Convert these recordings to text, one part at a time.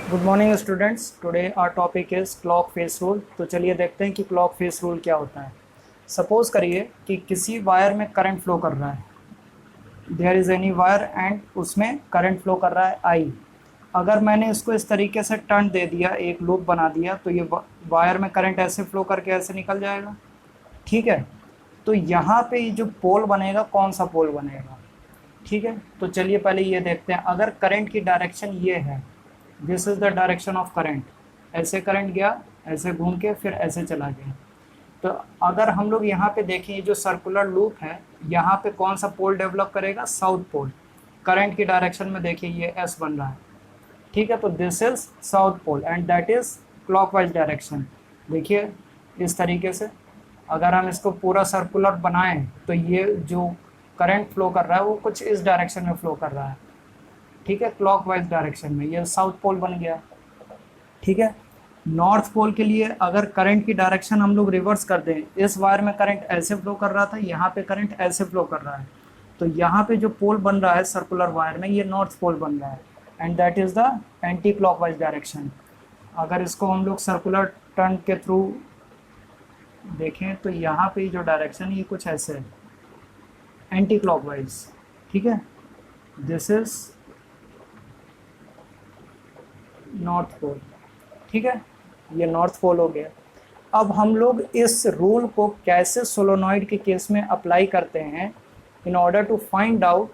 Good morning students. Today our topic is clock face rule. तो चलिए देखते हैं कि क्लॉक फेस रूल क्या होता है। सपोज करिए कि किसी वायर में करंट फ्लो कर रहा है, there is any wire and उसमें करंट फ्लो कर रहा है आई। अगर मैंने इसको इस तरीके से टर्न दे दिया, एक लूप बना दिया, तो ये वायर में करंट ऐसे फ्लो करके ऐसे निकल जाएगा। ठीक है, तो यहाँ पे ये जो पोल बनेगा, कौन सा पोल बनेगा? ठीक है, तो चलिए पहले ये देखते हैं। अगर करंट की डायरेक्शन ये है, this is the direction of current, ऐसे करंट गया, ऐसे घूम के फिर ऐसे चला गया। तो अगर हम लोग यहाँ पे देखें, ये जो सर्कुलर लूप है, यहाँ पे कौन सा पोल डेवलप करेगा? South pole. करंट की डायरेक्शन में देखिए ये एस बन रहा है। ठीक है, तो this is south pole and that is clockwise direction. देखिए इस तरीके से अगर हम इसको पूरा सर्कुलर बनाएं तो ये जो करंट फ्लो कर रहा है वो कुछ इस डायरेक्शन में फ्लो कर रहा है। ठीक है, क्लॉकवाइज डायरेक्शन में ये साउथ पोल बन गया। ठीक है, नॉर्थ पोल के लिए अगर करंट की डायरेक्शन हम लोग रिवर्स कर दें, इस वायर में करंट ऐसे फ्लो कर रहा था, यहाँ पे करंट ऐसे फ्लो कर रहा है, तो यहाँ पे जो पोल बन रहा है सर्कुलर वायर में, ये नॉर्थ पोल बन रहा है and that is the anti clockwise direction. अगर इसको हम लोग सर्कुलर टर्न के थ्रू देखें तो यहाँ पे जो डायरेक्शन है ये कुछ ऐसे है, एंटी क्लॉकवाइज। ठीक है, दिस इज नॉर्थ पोल। ठीक है, ये नॉर्थ पोल हो गया। अब हम लोग इस रूल को कैसे सोलोनॉइड के केस में अप्लाई करते हैं, in order to find out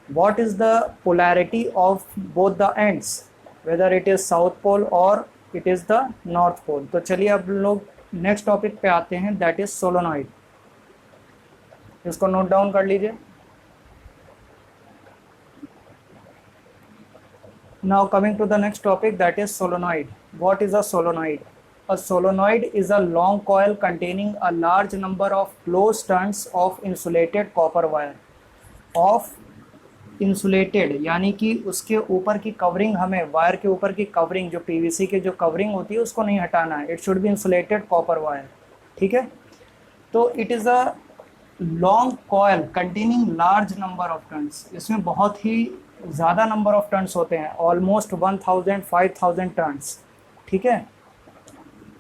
what is the polarity of both the ends, whether it is south pole और it is the north pole. तो चलिए अब लोग नेक्स्ट टॉपिक पे आते हैं, दैट इज सोलोनॉइड। इसको नोट डाउन कर लीजिए। Now coming to the next topic, that is solenoid. What is a solenoid? A solenoid is a long coil containing a large number of closed turns of insulated copper wire. Of insulated यानी कि उसके ऊपर की covering, हमें wire के ऊपर की covering, जो पीवीसी की जो कवरिंग होती है उसको नहीं हटाना है। It should be insulated copper wire. ठीक है, तो it is a long coil containing large number of turns. इसमें बहुत ही ज़्यादा नंबर ऑफ टर्न्स होते हैं, ऑलमोस्ट 1000 5000 टर्न्स। ठीक है,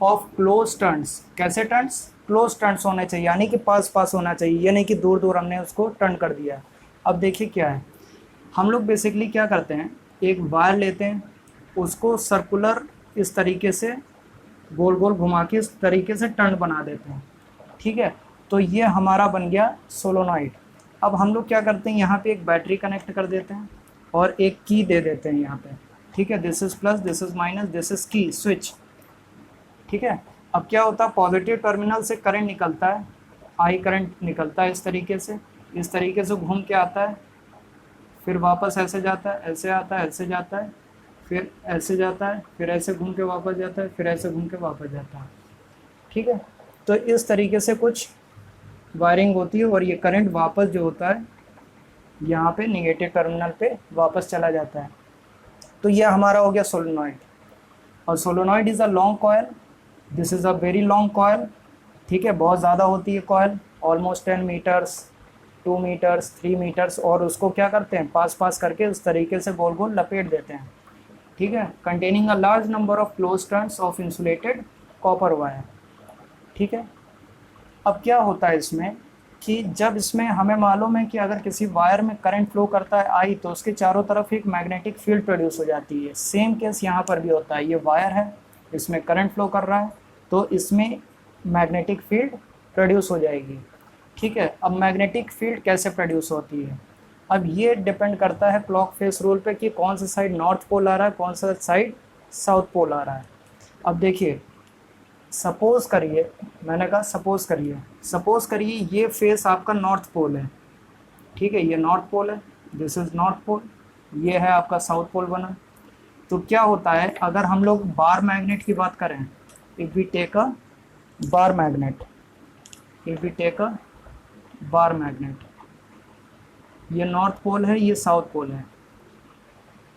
ऑफ क्लोज टर्न्स। कैसे टर्न्स? क्लोज टर्न्स होने चाहिए, यानी कि पास पास होना चाहिए, ये नहीं कि दूर दूर हमने उसको टर्न कर दिया। अब देखिए क्या है, हम लोग बेसिकली क्या करते हैं, एक वायर लेते हैं, उसको सर्कुलर इस तरीके से गोल गोल घुमा के इस तरीके से टर्न बना देते हैं। ठीक है, तो ये हमारा बन गया सोलोनॉइड। अब हम लोग क्या करते हैं, यहाँ पे एक बैटरी कनेक्ट कर देते हैं और एक की दे देते हैं यहाँ पे। ठीक है, this is plus, this is minus, this is की स्विच। ठीक है, अब क्या होता है, पॉजिटिव टर्मिनल से करंट निकलता है, आई करंट निकलता है इस तरीके से घूम के आता है, फिर वापस ऐसे जाता है, ऐसे आता है, ऐसे जाता है, फिर ऐसे जाता है, फिर ऐसे घूम के वापस जाता है, फिर ऐसे घूम के वापस जाता है। ठीक है, तो इस तरीके से कुछ वायरिंग होती है और ये करंट वापस जो होता है यहाँ पे निगेटिव टर्मिनल पे वापस चला जाता है। तो ये हमारा हो गया सोलोनॉइड। और solenoid is a long coil, this is a very long coil. ठीक है, बहुत ज़्यादा होती है coil, almost 10 metres, 2 metres, 3 metres, और उसको क्या करते हैं, पास पास करके उस तरीके से गोल गोल लपेट देते हैं। ठीक है, containing a large number of close turns of insulated copper wire. ठीक है, अब क्या होता है इसमें कि जब इसमें हमें मालूम है कि अगर किसी वायर में करंट फ्लो करता है आई, तो उसके चारों तरफ एक मैग्नेटिक फील्ड प्रोड्यूस हो जाती है। सेम केस यहाँ पर भी होता है, ये वायर है, इसमें करंट फ्लो कर रहा है, तो इसमें मैग्नेटिक फील्ड प्रोड्यूस हो जाएगी। ठीक है, अब मैग्नेटिक फील्ड कैसे प्रोड्यूस होती है, अब ये डिपेंड करता है क्लॉक फेस रूल पे कि कौन सा साइड नॉर्थ पोल आ रहा है, कौन सा साइड साउथ पोल आ रहा है। अब देखिए, सपोज करिए, मैंने कहा सपोज करिए ये फेस आपका नॉर्थ पोल है। ठीक है, ये नॉर्थ पोल है, दिस इज नॉर्थ पोल, ये है आपका साउथ पोल बना। तो क्या होता है, अगर हम लोग बार मैग्नेट की बात करें, if we take a bar magnet, ये नॉर्थ पोल है, ये साउथ पोल है।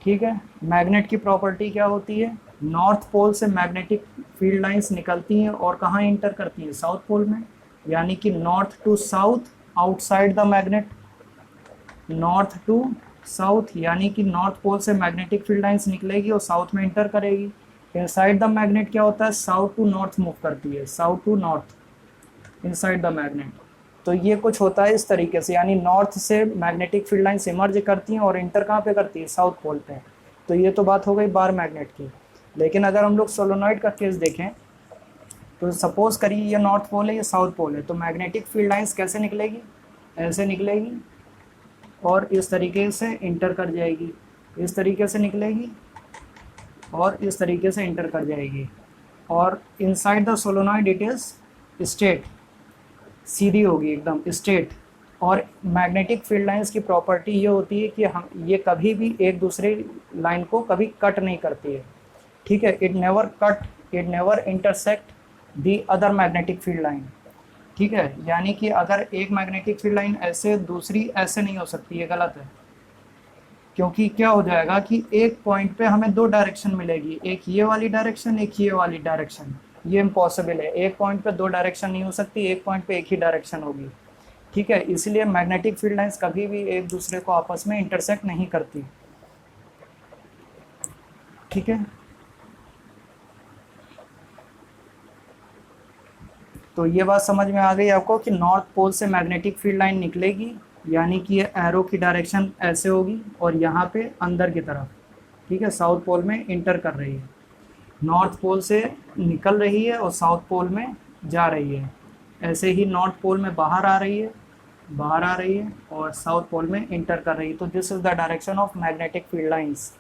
ठीक है, मैग्नेट की प्रॉपर्टी क्या होती है, नॉर्थ पोल से मैग्नेटिक फील्ड लाइंस निकलती हैं और कहाँ इंटर करती हैं, साउथ पोल में, यानी कि north to south outside the magnet, north to south, यानी कि नॉर्थ पोल से मैग्नेटिक फील्ड लाइंस निकलेगी और साउथ में इंटर करेगी। इनसाइड द मैग्नेट क्या होता है, साउथ टू नॉर्थ मूव करती है, south to north inside the magnet. तो ये कुछ होता है इस तरीके से, यानी नॉर्थ से मैग्नेटिक फील्ड लाइंस इमर्ज करती हैं और इंटर कहाँ पे करती है, साउथ पोल पे। तो ये तो बात हो गई बार मैग्नेट की। लेकिन अगर हम लोग सोलोनॉइड का केस देखें तो सपोज करिए ये नॉर्थ पोल है, ये साउथ पोल है, तो मैग्नेटिक फील्ड लाइंस कैसे निकलेगी, ऐसे निकलेगी और इस तरीके से इंटर कर जाएगी, इस तरीके से निकलेगी और इस तरीके से इंटर कर जाएगी। और inside the solenoid it is straight, सीधी होगी एकदम स्ट्रेट। और मैग्नेटिक फील्ड लाइंस की प्रॉपर्टी ये होती है कि हम ये कभी भी एक दूसरे लाइन को कभी कट नहीं करती है, ठीक है। It never cut, it never intersect the other magnetic field line, ठीक है। यानी कि अगर एक मैग्नेटिक फील्ड लाइन ऐसे, दूसरी ऐसे नहीं हो सकती, ये गलत है। क्योंकि क्या हो जाएगा कि एक पॉइंट पे हमें दो डायरेक्शन मिलेगी, एक ये वाली डायरेक्शन, एक ये वाली डायरेक्शन। ये इम्पॉसिबल है, एक पॉइंट पे दो डायरेक्शन नहीं हो सकती, एक पॉइंट पे एक ही डायरेक्शन होगी, ठीक है। इसलिए मैग्नेटिक फील्ड लाइंस कभी भी एक दूसरे को आपस में इंटरसेक्ट नहीं करती, ठीक है। तो ये बात समझ में आ गई आपको कि नॉर्थ पोल से मैग्नेटिक फील्ड लाइन निकलेगी, यानी कि ये एरो की डायरेक्शन ऐसे होगी और यहाँ पे अंदर की तरफ, ठीक है, साउथ पोल में इंटर कर रही है। नॉर्थ पोल से निकल रही है और साउथ पोल में जा रही है। ऐसे ही नॉर्थ पोल में बाहर आ रही है, बाहर आ रही है और साउथ पोल में इंटर कर रही है। तो this is the direction of magnetic field lines,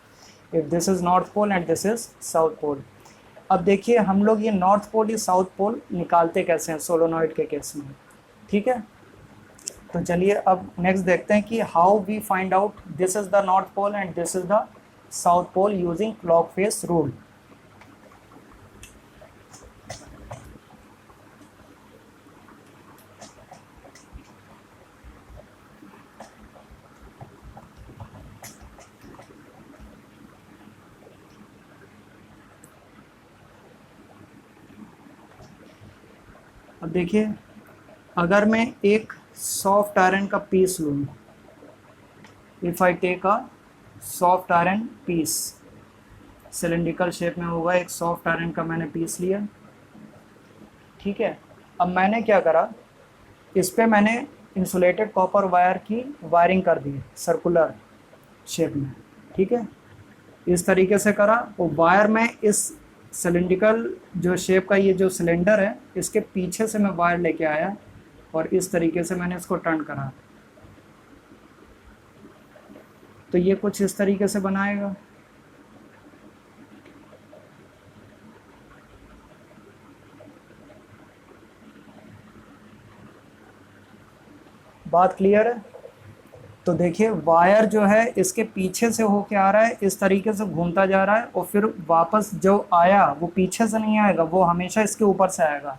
if this is north pole and this is south pole. अब देखिए हम लोग ये नॉर्थ पोल या साउथ पोल निकालते कैसे हैं सोलोनॉइड के केस में, ठीक है। तो चलिए अब नेक्स्ट देखते हैं कि how we find out this is the north pole and this is the south pole using clock face rule. अब देखिए अगर मैं एक सॉफ्ट आयरन का पीस लूँ, if I take a soft iron piece, cylindrical shape में होगा, एक सॉफ्ट आयरन का मैंने पीस लिया, ठीक है। अब मैंने क्या करा, इस पे मैंने इंसुलेटेड कॉपर वायर की वायरिंग कर दी सर्कुलर शेप में, ठीक है। इस तरीके से करा और वायर में इस सिलेंड्रिकल जो शेप का ये जो सिलेंडर है, इसके पीछे से मैं वायर लेके आया और इस तरीके से मैंने इसको टर्न करा। तो ये कुछ इस तरीके से बनाएगा। बात क्लियर है? तो देखिए वायर जो है इसके पीछे से होके आ रहा है, इस तरीके से घूमता जा रहा है और फिर वापस जो आया वो पीछे से नहीं आएगा, वो हमेशा इसके ऊपर से आएगा।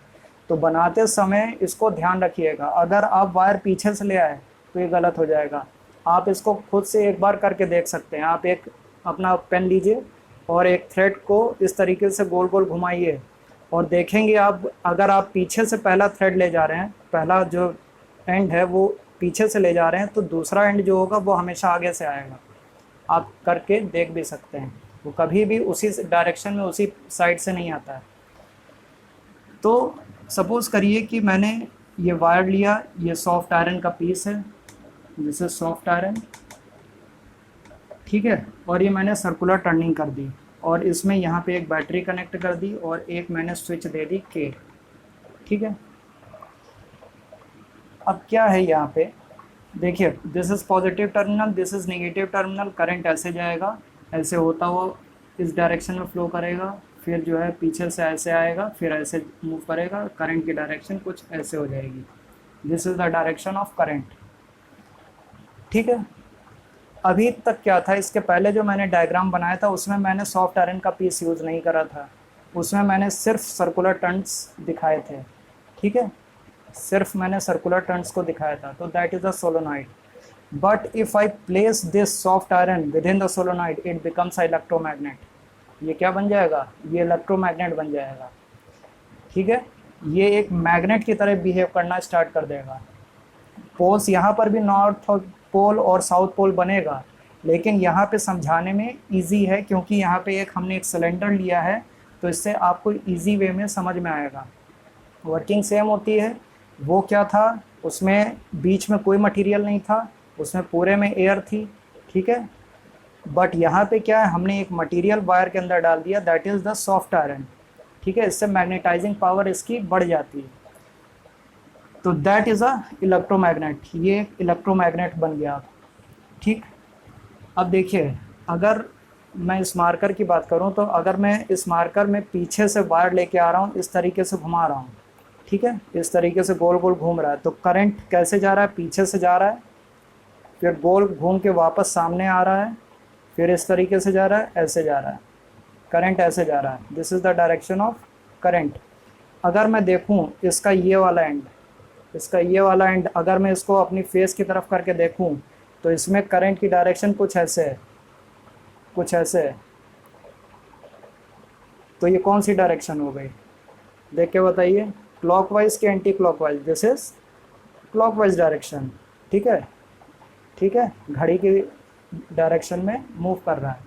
तो बनाते समय इसको ध्यान रखिएगा, अगर आप वायर पीछे से ले आए तो ये गलत हो जाएगा। आप इसको खुद से एक बार करके देख सकते हैं। आप एक अपना पेन लीजिए और एक थ्रेड को इस तरीके से गोल गोल घुमाइए और देखेंगे आप, अगर आप पीछे से पहला थ्रेड ले जा रहे हैं, पहला जो एंड है वो पीछे से ले जा रहे हैं, तो दूसरा एंड जो होगा वो हमेशा आगे से आएगा। आप करके देख भी सकते हैं, वो कभी भी उसी डायरेक्शन में, उसी साइड से नहीं आता है। तो सपोज़ करिए कि मैंने ये वायर लिया, ये सॉफ्ट आयरन का पीस है, दिस इज सॉफ्ट आयरन, ठीक है, और ये मैंने सर्कुलर टर्निंग कर दी और इसमें यहाँ पे एक बैटरी कनेक्ट कर दी और एक मैंने स्विच दे दी के, ठीक है। अब क्या है यहाँ पे, देखिए this is positive terminal, this is negative terminal. Current ऐसे जाएगा, ऐसे होता हुआ इस डायरेक्शन में फ्लो करेगा, फिर जो है पीछे से ऐसे आएगा, फिर ऐसे मूव करेगा, करंट की डायरेक्शन कुछ ऐसे हो जाएगी। This is the direction of current, ठीक है। अभी तक क्या था, इसके पहले जो मैंने डायग्राम बनाया था उसमें मैंने सॉफ्ट आयरन का पीस यूज़ नहीं करा था, उसमें मैंने सिर्फ सर्कुलर टर्न्स दिखाए थे, ठीक है, सिर्फ मैंने सर्कुलर टर्न्स को दिखाया था। तो that is a solenoid. But if I place this soft iron with in the solenoid it becomes electromagnet. ये क्या बन जाएगा, ये इलेक्ट्रोमैग्नेट बन जाएगा, ठीक है। ये एक मैग्नेट की तरह बिहेव करना स्टार्ट कर देगा। पोल्स यहाँ पर भी नॉर्थ पोल और साउथ पोल बनेगा, लेकिन यहाँ पे समझाने में इजी है, क्योंकि यहाँ पे हमने एक सिलेंडर लिया है, तो इससे आपको इजी वे में समझ में आएगा। वर्किंग सेम होती है। वो क्या था, उसमें बीच में कोई मटेरियल नहीं था, उसमें पूरे में एयर थी, ठीक है। बट यहाँ पे क्या है, हमने एक मटेरियल वायर के अंदर डाल दिया, that is the soft iron, ठीक है। इससे मैग्नेटाइजिंग पावर इसकी बढ़ जाती है, तो दैट इज़ अ इलेक्ट्रोमैग्नेट। ये एक इलेक्ट्रोमैग्नेट बन गया, ठीक। अब देखिए, अगर मैं इस मार्कर की बात करूं, तो अगर मैं इस मार्कर में पीछे से वायर लेके आ रहा हूं, इस तरीके से घुमा रहा हूं, ठीक है, इस तरीके से गोल गोल घूम रहा है, तो करंट कैसे जा रहा है, पीछे से जा रहा है, फिर गोल घूम के वापस सामने आ रहा है, फिर इस तरीके से जा रहा है, ऐसे जा रहा है, करंट ऐसे जा रहा है। This is the direction of current. अगर मैं देखूं इसका ये वाला एंड, अगर मैं इसको अपनी फेस की तरफ करके देखूं, तो इसमें करंट की डायरेक्शन कुछ ऐसे है, कुछ ऐसे है। तो ये कौन सी डायरेक्शन हो गई, देख के बताइए, क्लॉकवाइज के anti clockwise? This is clockwise direction, ठीक है, ठीक है, घड़ी की डायरेक्शन में मूव कर रहा है।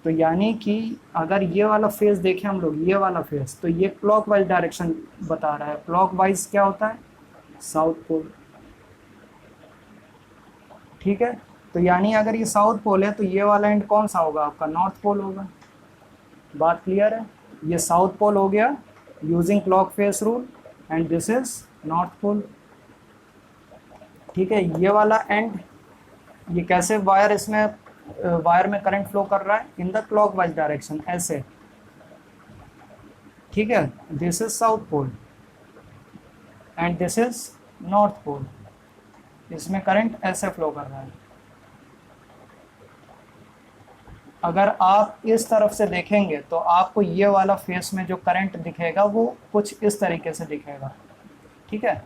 तो यानी कि अगर ये वाला फेस देखें हम लोग, ये वाला फेस, तो ये क्लॉकवाइज डायरेक्शन बता रहा है। क्लॉकवाइज क्या होता है, साउथ पोल, ठीक है। तो यानी अगर ये साउथ पोल है, तो ये वाला एंड कौन सा होगा, आपका नॉर्थ पोल होगा। बात क्लियर है, ये साउथ पोल हो गया using clock face rule, and this is north pole, ठीक है। ये वाला एंड, ये कैसे वायर, इसमें वायर में करंट फ्लो कर रहा है इन द क्लॉकवाइज डायरेक्शन, ऐसे, ठीक है। This is south pole and this is north pole, इसमें करंट ऐसे फ्लो कर रहा है। अगर आप इस तरफ से देखेंगे, तो आपको ये वाला फेस में जो करंट दिखेगा वो कुछ इस तरीके से दिखेगा, ठीक है,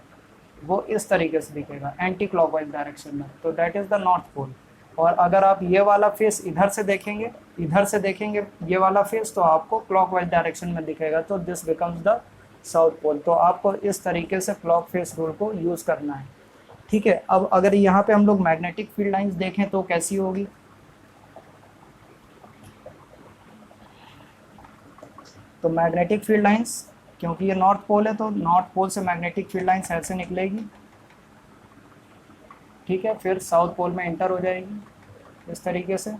वो इस तरीके से दिखेगा एंटी क्लॉकवाइज डायरेक्शन में, तो that is the north pole. और अगर आप ये वाला फेस इधर से देखेंगे, ये वाला फेस, तो आपको क्लॉकवाइज डायरेक्शन में दिखेगा, तो this becomes the south pole. तो आपको इस तरीके से क्लॉक फेस रूल को यूज़ करना है, ठीक है। अब अगर यहाँ पे हम लोग मैग्नेटिक फील्ड लाइंस देखें तो कैसी होगी, तो मैग्नेटिक फील्ड लाइंस, क्योंकि ये नॉर्थ पोल है, तो नॉर्थ पोल से मैग्नेटिक फील्ड लाइंस ऐसे निकलेगी, ठीक है, फिर साउथ पोल में एंटर हो जाएगी इस तरीके से,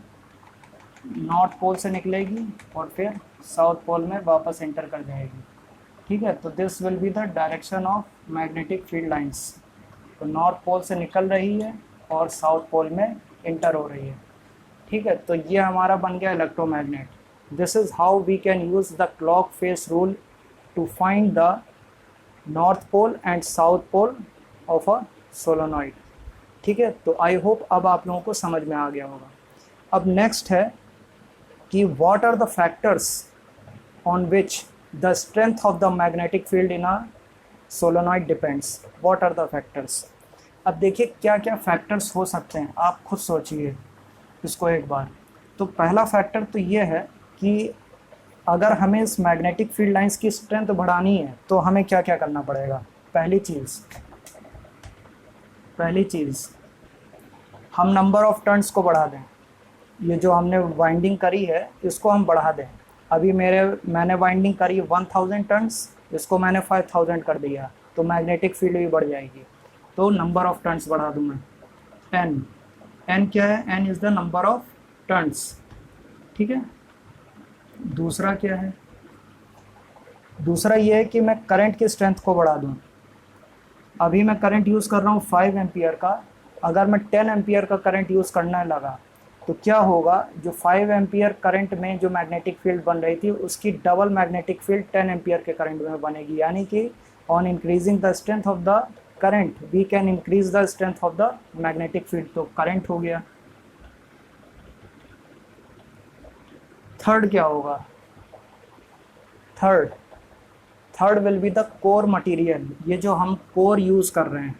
नॉर्थ पोल से निकलेगी और फिर साउथ पोल में वापस एंटर कर जाएगी, ठीक है। तो this will be the direction of magnetic field lines. तो नॉर्थ पोल से निकल रही है और साउथ पोल में इंटर हो रही है, ठीक है। तो ये हमारा बन गया electromagnet. This is how we can use the clock face rule to find the north pole and south pole of a solenoid, ठीक है। तो आई होप अब आप लोगों को समझ में आ गया होगा। अब नेक्स्ट है कि what are the factors on which the strength of the magnetic field in a solenoid depends. What are the factors. अब देखिए क्या क्या फैक्टर्स हो सकते हैं, आप खुद सोचिए इसको एक बार। तो पहला फैक्टर तो ये है कि अगर हमें इस मैग्नेटिक फील्ड लाइंस की स्ट्रेंथ बढ़ानी है, तो हमें क्या क्या करना पड़ेगा। पहली चीज़ हम नंबर ऑफ टर्न्स को बढ़ा दें। ये जो हमने वाइंडिंग करी है इसको हम बढ़ा दें। अभी मैंने वाइंडिंग करी 1000 टर्न्स, इसको मैंने 5000 कर दिया, तो मैग्नेटिक फील्ड भी बढ़ जाएगी। तो नंबर ऑफ टर्न्स बढ़ा दूँ मैं। एन क्या है, N is the number of turns, ठीक है। दूसरा क्या है, दूसरा ये है कि मैं करंट की स्ट्रेंथ को बढ़ा दूँ। अभी मैं करंट यूज़ कर रहा हूँ 5 एम्पियर का, अगर मैं 10 एम्पियर का करंट यूज़ करने लगा, तो क्या होगा, जो 5 एम्पियर करंट में जो मैग्नेटिक फील्ड बन रही थी, उसकी डबल मैग्नेटिक फील्ड 10 एम्पियर के करंट में बनेगी। यानी कि on increasing the strength of the current we can increase the strength of the magnetic field. तो करंट हो गया। थर्ड क्या होगा, third will be the core material. ये जो हम कोर यूज़ कर रहे हैं,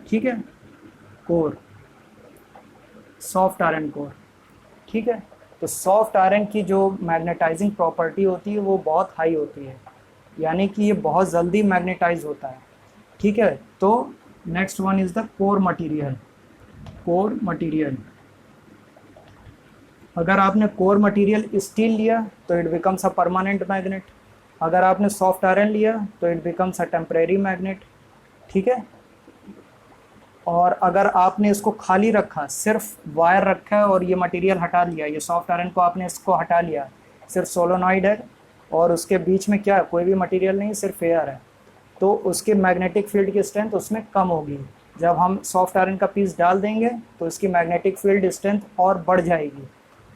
ठीक है, कोर, सॉफ्ट आयरन कोर, ठीक है। तो सॉफ्ट आयरन की जो मैग्नेटाइजिंग प्रॉपर्टी होती है वो बहुत हाई होती है, यानी कि ये बहुत जल्दी मैग्नेटाइज होता है, ठीक है। तो next one is the core material. अगर आपने कोर मटेरियल स्टील लिया तो it becomes a permanent magnet, अगर आपने सॉफ्ट आयरन लिया तो it becomes a temporary magnet, ठीक है। और अगर आपने इसको खाली रखा, सिर्फ वायर रखा है और ये मटेरियल हटा लिया, ये सॉफ्ट आयरन को आपने इसको हटा लिया, सिर्फ सोलोनॉइड है और उसके बीच में क्या है, कोई भी मटेरियल नहीं, सिर्फ एयर है, तो उसके मैग्नेटिक फील्ड की स्ट्रेंथ उसमें कम होगी। जब हम सॉफ्ट आयरन का पीस डाल देंगे तो इसकी मैग्नेटिक फील्ड स्ट्रेंथ और बढ़ जाएगी,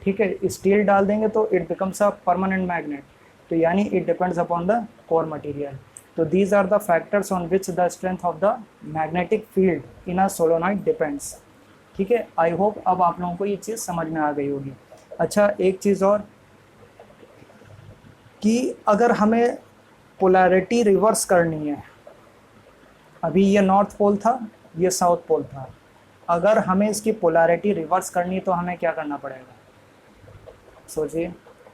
ठीक है। स्टील डाल देंगे तो it becomes a permanent magnet, तो यानी it depends upon the core material. तो these are the factors on which the strength of the magnetic field in a solenoid depends, ठीक है। आई होप अब आप लोगों को ये चीज़ समझ में आ गई होगी। अच्छा, एक चीज़ और कि अगर हमें पोलैरिटी रिवर्स करनी है, अभी ये नॉर्थ पोल था, ये साउथ पोल था, अगर हमें इसकी पोलैरिटी रिवर्स करनी है तो हमें क्या करना पड़ेगा, सोचिए।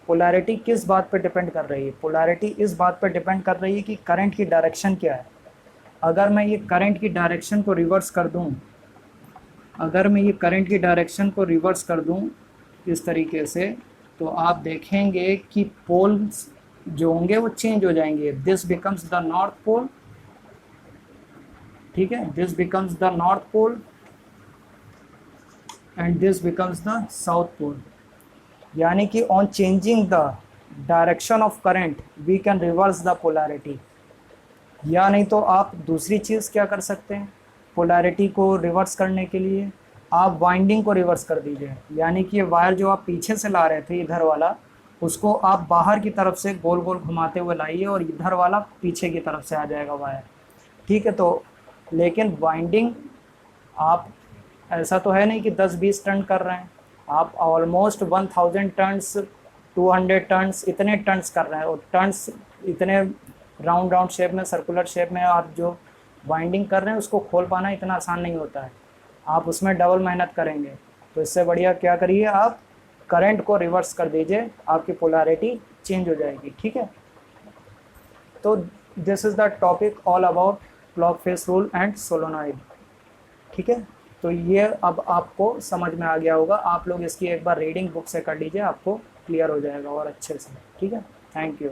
पोलैरिटी किस बात पर डिपेंड कर रही है, पोलैरिटी इस बात पर डिपेंड कर रही है कि करंट की डायरेक्शन क्या है। अगर मैं ये करंट की डायरेक्शन को रिवर्स कर दूं, अगर मैं ये करंट की डायरेक्शन को रिवर्स कर दूं इस तरीके से, तो आप देखेंगे कि पोल्स जो होंगे वो चेंज हो जाएंगे। This becomes the north pole, ठीक है, this becomes the north pole and this becomes the south pole. यानी कि on changing the direction of current we can reverse the polarity. या नहीं तो आप दूसरी चीज़ क्या कर सकते हैं, पोलैरिटी को रिवर्स करने के लिए आप वाइंडिंग को रिवर्स कर दीजिए। यानी कि ये वायर जो आप पीछे से ला रहे थे, इधर वाला, उसको आप बाहर की तरफ से गोल गोल घुमाते हुए लाइए और इधर वाला पीछे की तरफ से आ जाएगा वायर, ठीक है। तो लेकिन वाइंडिंग आप ऐसा तो है नहीं कि 10-20 टर्न कर रहे हैं, आप ऑलमोस्ट 1000 टर्न्स 200 टर्न्स इतने टर्न्स कर रहे हैं, और टर्न्स इतने राउंड राउंड शेप में, सर्कुलर शेप में आप जो वाइंडिंग कर रहे हैं उसको खोल पाना इतना आसान नहीं होता है, आप उसमें डबल मेहनत करेंगे। तो इससे बढ़िया क्या करिए, आप करंट को रिवर्स कर दीजिए, आपकी पोलैरिटी चेंज हो जाएगी, ठीक है। तो this is the topic all about clock face rule and solenoid, ठीक है। तो ये अब आपको समझ में आ गया होगा, आप लोग इसकी एक बार रीडिंग बुक से कर लीजिए, आपको क्लियर हो जाएगा और अच्छे से, ठीक है। Thank you.